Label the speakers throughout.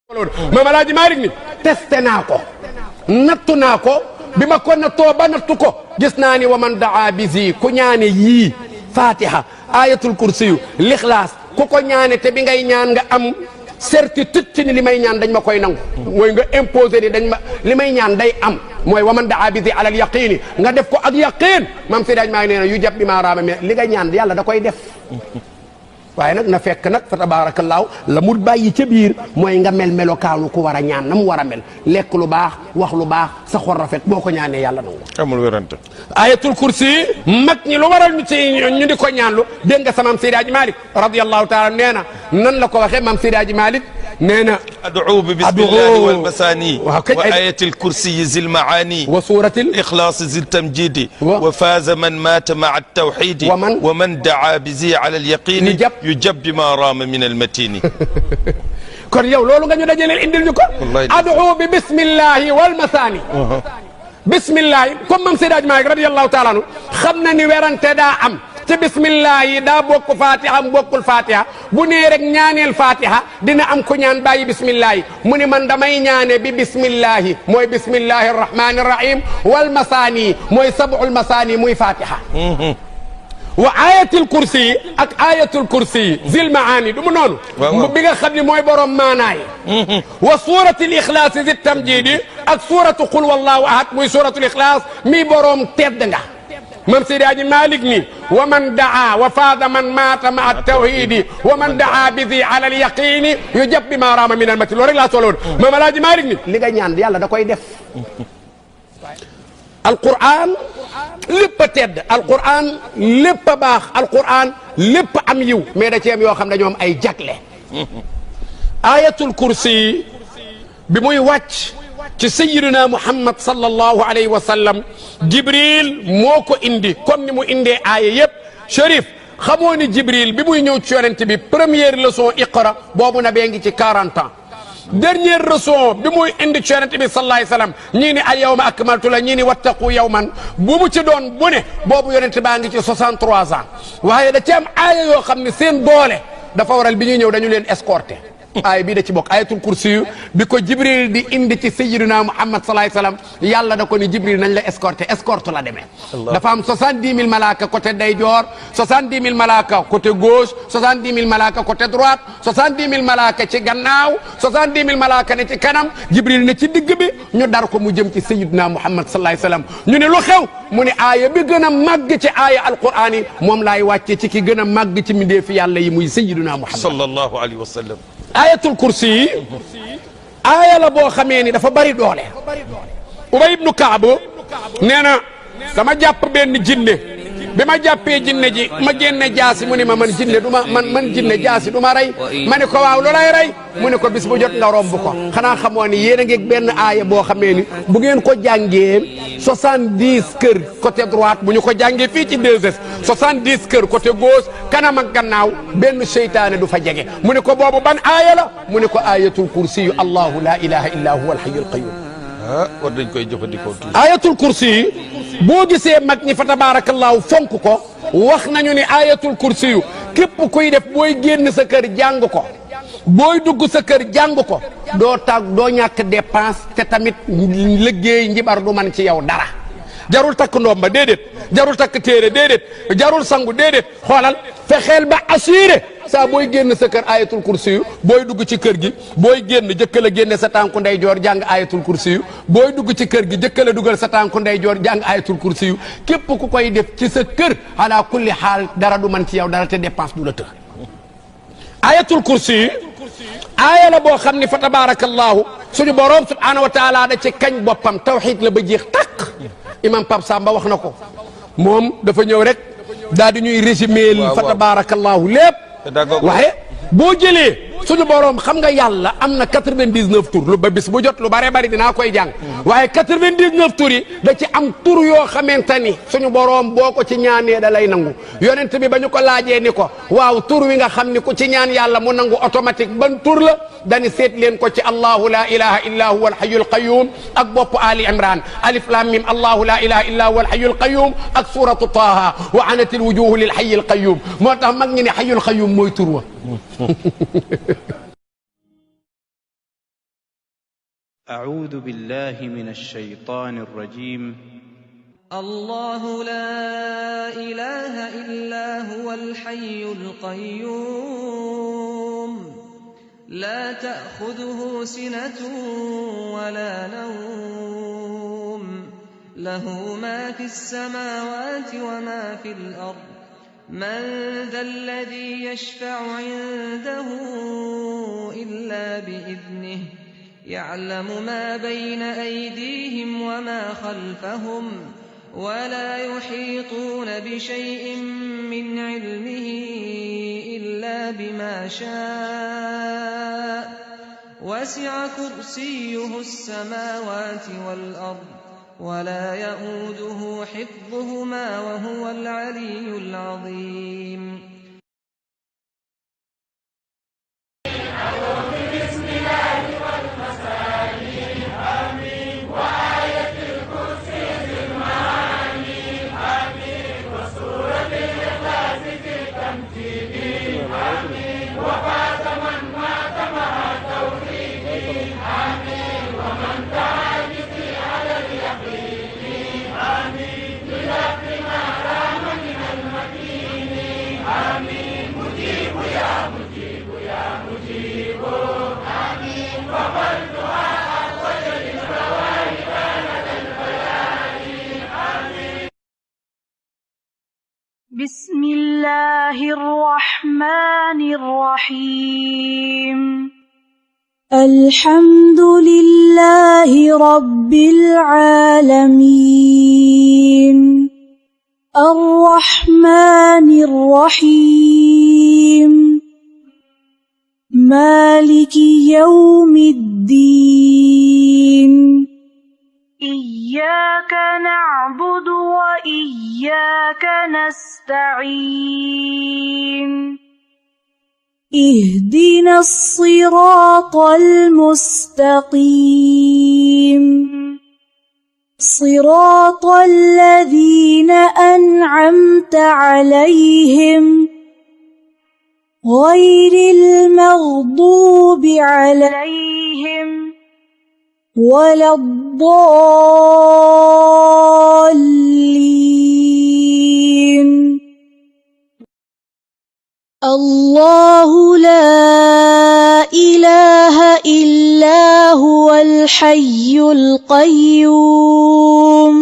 Speaker 1: Maam Alaaji Maalik ni testé naa ko nattu naa ko bi ma ko nattoo ba nattu ko gis naa ni wa man daa bisi ku ñaane yii fatiha ayatul kursiyu lixlaas ku ko ñaane te bi ngay ñaan nga am certitude ci ni li may ñaan dañ ma koy nangu mooy nga imposé ni dañ ma li may ñaan day am mooy wa man daa bisi alal yaqini nga def ko ak yaqin mam si daaj maa ngi nee na yu jab bi maa raama mais li nga ñaan yàlla da koy def waaye nag na fekk nag fa tabaarakallaahu la mu bàyyi ca biir mooy nga mel melokaanu ku war a ñaan na mu war a mel lekk lu baax wax lu baax sa xol rafet boo ko ñaanee yàlla nangu.
Speaker 2: amul wérante.
Speaker 1: ayatul kursi mag ñi lu waral ñu ci ñu di ko ñaanlu dégg nga sa maam Seydi Hadji Malick radiyallahu taala nee na nan la ko waxee maam Seydi Hadji Malick nee na.
Speaker 2: ad'u bi bismillahi wal masani wa ayatil kursi zil maani
Speaker 1: wa suuratil
Speaker 2: ikhlaas zil tamjidi wa faaza man maata maa at-tawhidi wa man daa bi zi ala al-yaqini yujab bima raama min al-matini.
Speaker 1: kon yow loolu nga ñu dajaleel indil ñu ko. ad'u bi bismillahi wal masani. bismillahi comme maam Seydi Hadji Malick radiyallahu taala anhu xam na ni werante daa am. ci bismillah yi daa bokk fatiha mu bokkul fatiha bu nee rek ñaaneel fatiha dina am ku ñaan bàyyi bismillah yi mu ni man damay ñaane bi bismillah yi mooy bismillahi rahmani rahim wal masani mooy sab'ul masani muy fatiha wa ayatul kursi ak ayatul kursi zil maani du mu noonu bi nga xam ne mooy borom maanaay wa suratul ixlaas zi tamjidi ak suratu qul wallahu ahad muy suratul ixlaas mi borom tedd nga mam Seydi Hadji Malick ni wa man daa wa faada man maata ma at-tawhidi wa man daa bi zi ala al-yaqini yujab bi ma raama min al-mati loolu rek laa soloon Maam Alaaji Malick ni li nga ñaan yàlla da koy def alquran lépp a tedd alquran lépp a baax alquran lépp am yiw mais da ci am yoo xam dañoo am ay jagle ayatul kursi bi muy wàcc ci sayyidina Muhammad sallallahu alayhi wa sallam Jibril moo ko indi comme ni mu indee aaya yëpp Cherif xamoo ni Jibril bi muy ñëw ci yonent bi première leçon iqra boobu na bee ngi ci 40 ans dernière leçon bi muy indi ci yonent bi sallallahu alayhi wa sallam ñii ni al yawma akmaltu la ñii ni wattaqu yawman bu mu ci doon bu ne boobu yonent baa ngi ci 63 ans waaye da ci am aaya yoo xam ne seen doole dafa waral bi ñuy ñëw dañu leen escorté. aaya bii da ci bokk ayatul kursi yu bi ko Jibril di indi ci sayyidina Muhammad sallallahu alayhi wasallam yàlla da ko ni Jibril nañ la escorté escorte la demee. dafa am 70 000 malaaka côté ndeyjoor 70 000 malaaka côté gauche 70 000 malaaka côté droite 70 000 malaaka ci gannaaw 70 000 malaaka ne ci kanam Jibril ne ci digg bi ñu dar ko mu jëm ci sayyidina Muhammad sallallahu alayhi wasallam ñu ne lu xew mu ne aaya bi gën a màgg ci aaya alquran yi moom laay wàcce ci ki gën a màgg ci mbindeefi yàlla yi muy sayyidina Muhammad
Speaker 2: sallallahu alayhi wa sallam.
Speaker 1: ayatul kursi yi aaya la boo xamee ni dafa bari doole Ubay ibnu Kaab nee na sama jàpp benn jinne bi ma jàppee jinne ji ma génne jaasi mu ne ma man jinne du ma man jinne jaasi du ma rey ma ne ko waaw lu lay rey mu ne ko bis bu jot nga romb ko xanaa xamoo ni yéen a ngi benn aaya boo xamee ni bu ngeen ko jàngee 70 kër côté droite bu ñu ko jàngee fii ci 2S 70 kër côté gauche kanam ak gannaaw benn seytaane du fa jege mu ne ko boobu ban aaya la mu ne ko ayatul kursi yu allahu la ilaha illa huwa alhayyul qayyum
Speaker 2: war dañ koy jëfandikoo tuuti.
Speaker 1: ayatul kursi yi boo gisee mag ñi fa tabaarakallaahu fonk ko wax nañu ni ayatul kursi yu képp kuy def booy génn sa kër jàng ko booy dugg sa kër jàng ko doo doo ñàkk dépense te tamit liggéey njibar du man ci yow dara jarul takk ndomba déedéet jarul takk téere déedéet jarul sangu déedéet xoolal fexeel ba assuré saa booy génn sa kër ayatul kursi yu booy dugg ci kër gi booy génn jëkkal a génne sa tànku ndeyjoor jàng ayatul kursi yu booy dugg ci kër gi jëkkal a dugal sa tànku ndeyjoor jàng ayatul kursi yu képp ku koy def ci sa kër ala kulli xaal dara du man ci yow dara te dépense du la të ayatul kursi yi aaya la boo xam ni fa tabarakallahu suñu borom subhanahu wa taala da ci kañ boppam tawxiid la ba jeex tàq imam Pape Samba wax na ko moom dafa ñëw rek daal di ñuy résumé fa tabarakallahu lépp waaye boo jëlee suñu borom xam nga yàlla am na 99 tur lu ba bis bu jot lu bare bari dinaa koy jàng waaye 99 tur yi da ci am tur yoo xamante ni suñu borom boo ko ci ñaanee da lay nangu yonent bi ba ñu ko laajee ni ko waaw tur wi nga xam ni ku ci ñaan yàlla mu nangu automatique ban tur la dani seet leen ko ci allahu la ilaha illa huwa alhayyul qayyum ak bopp ali imran alif lam mim allahu la ilaha illa huwa alhayyul qayyum ak suratu taha wa anatil wujuhu lil hayyil qayyum moo tax mag ñi ne hayyul qayyum mooy tur wa
Speaker 3: أعوذ بالله من الشيطان الرجيم.
Speaker 4: الله لا إله إلا هو الحي القيوم لا تأخذه سنة ولا نوم له ما في السماوات وما في الأرض من ذا الذي يشفع عنده إلا بإذنه يعلم ما بين أيديهم وما خلفهم ولا يحيطون بشيء من علمه إلا بما شاء وسع كرسيه السماوات والأرض ولا يئوده حفظهما وهو العلي العظيم.
Speaker 5: بسم الله الرحمن الرحيم. الحمد لله رب العالمين الرحمن الرحيم مالك يوم الدين إياك نعبد وإياك نستعين اهدنا الصراط المستقيم صراط الذين أنعمت عليهم غير المغضوب عليهم ولا الضالين. الله لا إله إلا هو الحي القيوم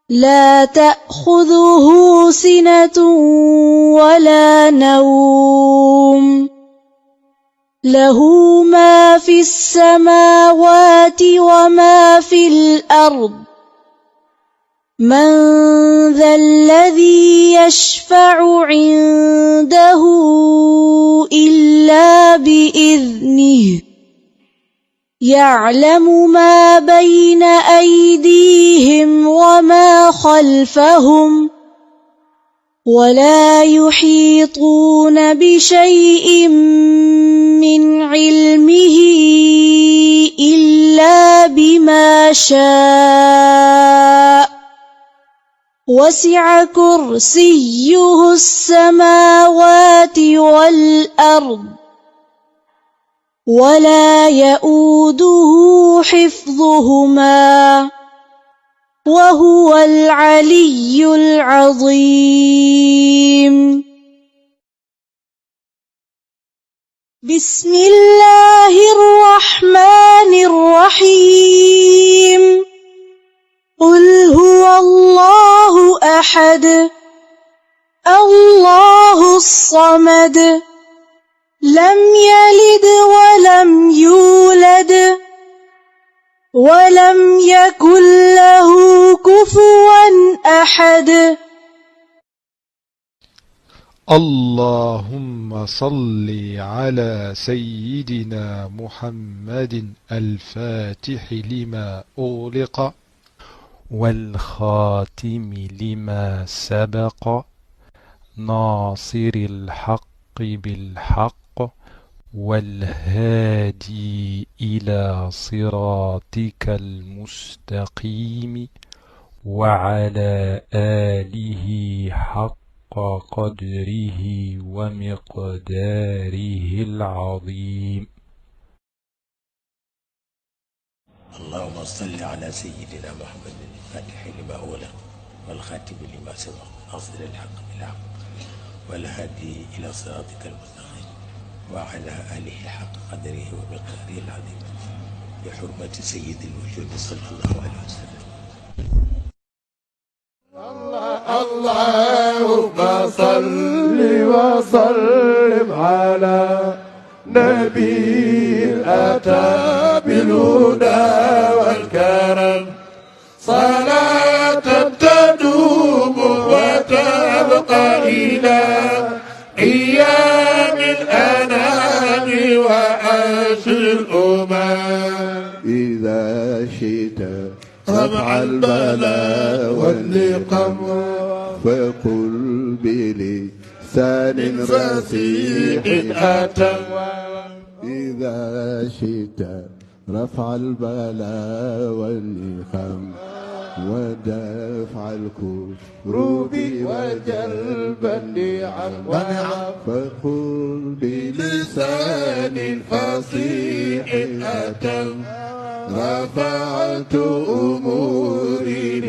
Speaker 5: لا تأخذه سنة ولا نوم له ما في السماوات وما في الأرض من ذا الذي يشفع عنده إلا بإذنه يعلم ما بين أيديهم وما خلفهم ولا يحيطون بشيء من علمه إلا بما شاء وسع كرسيه السماوات والأرض ولا يئوده حفظهما وهو العلي العظيم. بسم الله الرحمن الرحيم. قل هو الله أحد الله الصمد لم يلد ولم يولد ولم يكن له كفوا أحد.
Speaker 6: اللهم صل على سيدنا محمد الفاتح لما أغلق والخاتم لما سبق ناصر الحق بالحق والهادي إلى صراطك المستقيم وعلى آله حق قدره ومقداره العظيم.
Speaker 7: اللهم صل على سيدنا محمد الفاتح لما أغلق والخاتم لما سبق ناصر الحق بالحق والهادي إلى صراطك المستقيم وعلى آله حق قدره ومقداره العظيم بحرمة سيد الوجود صلى الله عليه وسلم.
Speaker 8: اللهم صل وسلم على نبي أتى بالهدى والكرم صلاة تدوم وتبقى إلى أيام الأنام وعاشر الأمم إذا شئت رفع البلاء والنقم فقل بلسان رسيح أتم إذا شئت رفع البلاء والنقم ودفع الكروب وجلب النعم فقل بلسان فصيح أتم رفعت أموري